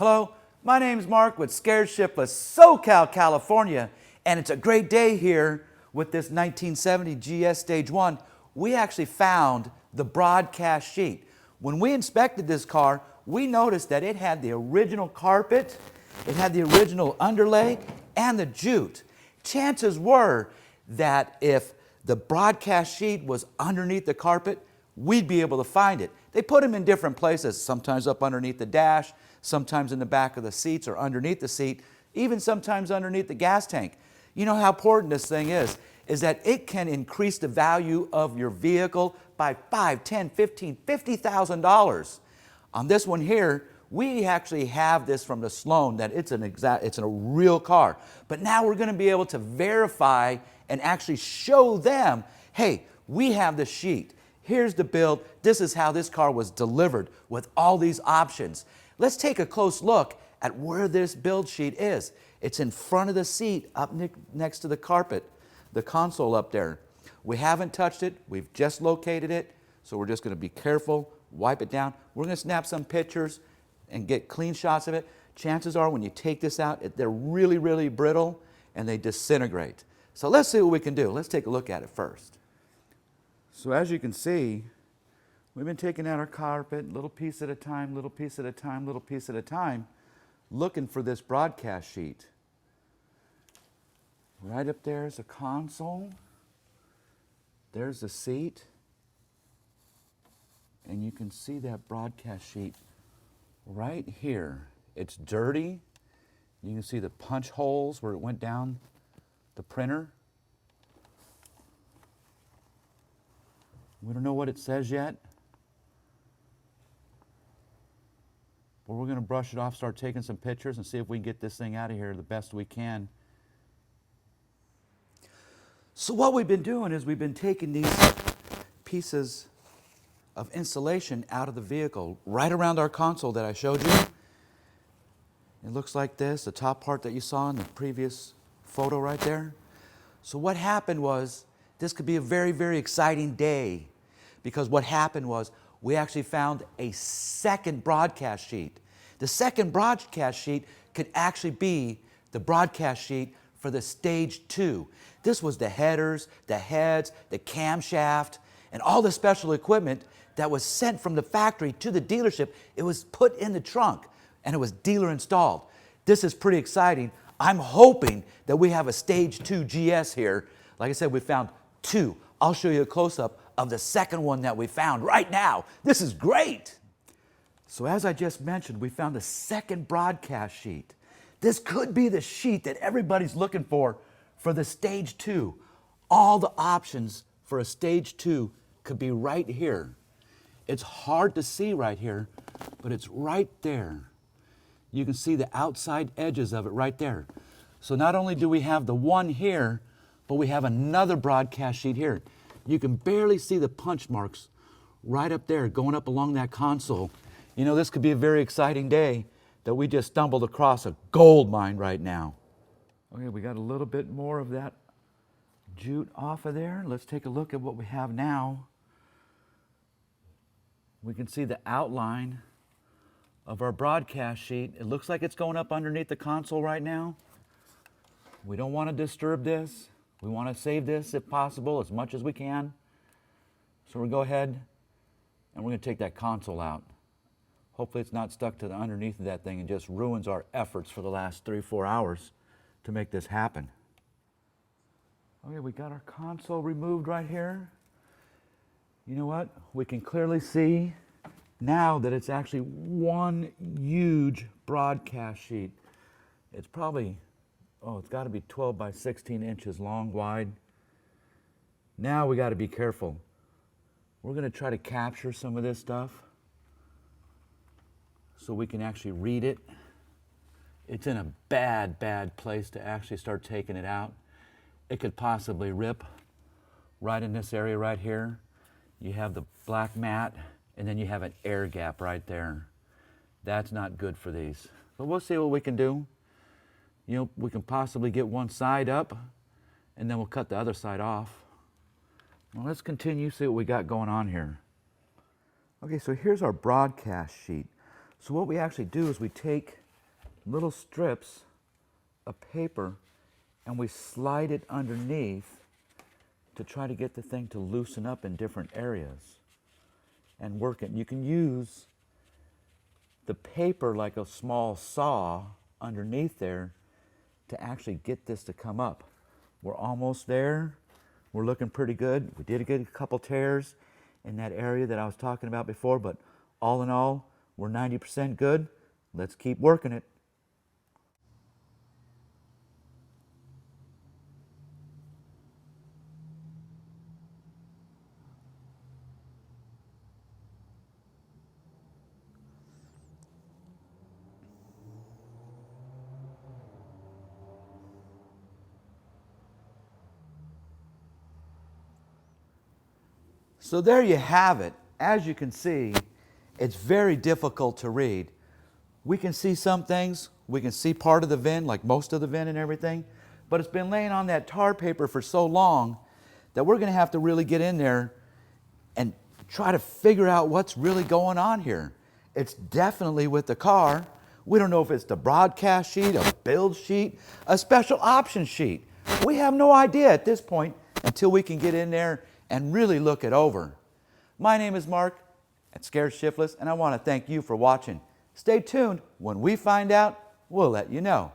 Hello, my name's Mark with Scared Shiftless, SoCal, California, and it's a great day here with this 1970 GS Stage 1. We actually found the broadcast sheet. When we inspected this car, we noticed that it had the original carpet, it had the original underlay, and the jute. Chances were that if the broadcast sheet was underneath the carpet, we'd be able to find it. They put them in different places, sometimes up underneath the dash, sometimes in the back of the seats or underneath the seat, even sometimes underneath the gas tank. You know how important this thing is that it can increase the value of your vehicle by $5, $10, $15, $50,000. On this one here, we actually have this from the Sloan that it's a real car. But now we're going to be able to verify and actually show them, hey, we have the sheet. Here's the build. This is how this car was delivered with all these options. Let's take a close look at where this build sheet is. It's in front of the seat, up next to the carpet, the console up there. We haven't touched it. We've just located it. So we're just going to be careful, wipe it down. We're going to snap some pictures and get clean shots of it. Chances are when you take this out, they're really, really brittle and they disintegrate. So let's see what we can do. Let's take a look at it first. So as you can see, we've been taking out our carpet, little piece at a time, little piece at a time, little piece at a time, looking for this broadcast sheet. Right up there is a console. There's the seat. And you can see that broadcast sheet right here. It's dirty. You can see the punch holes where it went down the printer. We don't know what it says yet. But we're going to brush it off, start taking some pictures, and see if we can get this thing out of here the best we can. So what we've been doing is we've been taking these pieces of insulation out of the vehicle right around our console that I showed you. It looks like this, the top part that you saw in the previous photo right there. So what happened was, this could be a very, very exciting day, because what happened was we actually found a second broadcast sheet. The second broadcast sheet could actually be the broadcast sheet for the Stage 2. This was the headers, the heads, the camshaft, and all the special equipment that was sent from the factory to the dealership. It was put in the trunk and it was dealer installed. This is pretty exciting. I'm hoping that we have a Stage 2 GS here. Like I said, we found two. I'll show you a close-up of the second one that we found right now. This is great. So as I just mentioned, we found the second broadcast sheet. This could be the sheet that everybody's looking for the Stage 2. All the options for a Stage 2 could be right here. It's hard to see right here, but it's right there. You can see the outside edges of it right there. So not only do we have the one here, but we have another broadcast sheet here. You can barely see the punch marks right up there going up along that console. You know, this could be a very exciting day that we just stumbled across a gold mine right now. Okay, we got a little bit more of that jute off of there. Let's take a look at what we have now. We can see the outline of our broadcast sheet. It looks like it's going up underneath the console right now. We don't want to disturb this. We want to save this, if possible, as much as we can. So we'll go ahead and we're going to take that console out. Hopefully it's not stuck to the underneath of that thing and just ruins our efforts for the last 3-4 hours to make this happen. Okay, we got our console removed right here. You know what? We can clearly see now that it's actually one huge broadcast sheet. It's probably, it's got to be 12 by 16 inches long, wide. Now we got to be careful. We're going to try to capture some of this stuff so we can actually read it. It's in a bad, bad place to actually start taking it out. It could possibly rip right in this area right here. You have the black mat, and then you have an air gap right there. That's not good for these. But we'll see what we can do. You know, we can possibly get one side up, and then we'll cut the other side off. Well, let's continue, see what we got going on here. Okay, so here's our broadcast sheet. So what we actually do is we take little strips of paper and we slide it underneath to try to get the thing to loosen up in different areas and work it. You can use the paper like a small saw underneath there to actually get this to come up. We're almost there. We're looking pretty good. We did get a couple tears in that area that I was talking about before, but all in all, we're 90% good. Let's keep working it. So there you have it. As you can see, it's very difficult to read. We can see some things. We can see part of the VIN, like most of the VIN and everything, but it's been laying on that tar paper for so long that we're going to have to really get in there and try to figure out what's really going on here. It's definitely with the car. We don't know if it's the broadcast sheet, a build sheet, a special option sheet. We have no idea at this point until we can get in there and really look it over. My name is Mark at Scared Shiftless, and I want to thank you for watching. Stay tuned. When we find out, we'll let you know.